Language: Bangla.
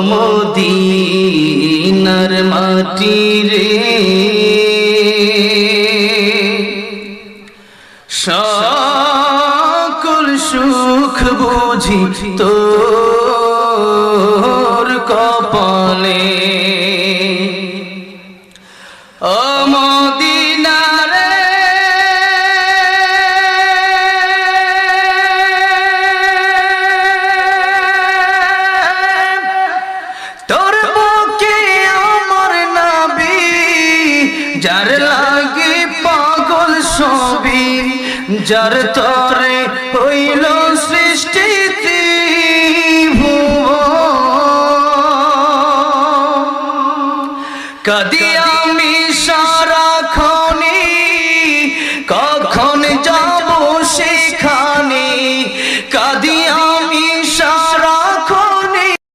মদিনার মাটি রে সকল সুখ বুঝি তোর কপালে ও মদিনা রে তোর বুকে আমার নবী যার লাগি পাগল সবই যার তরে হইল সৃষ্টি ত্রিভুবন কাঁদি আমি সারাক্ষণ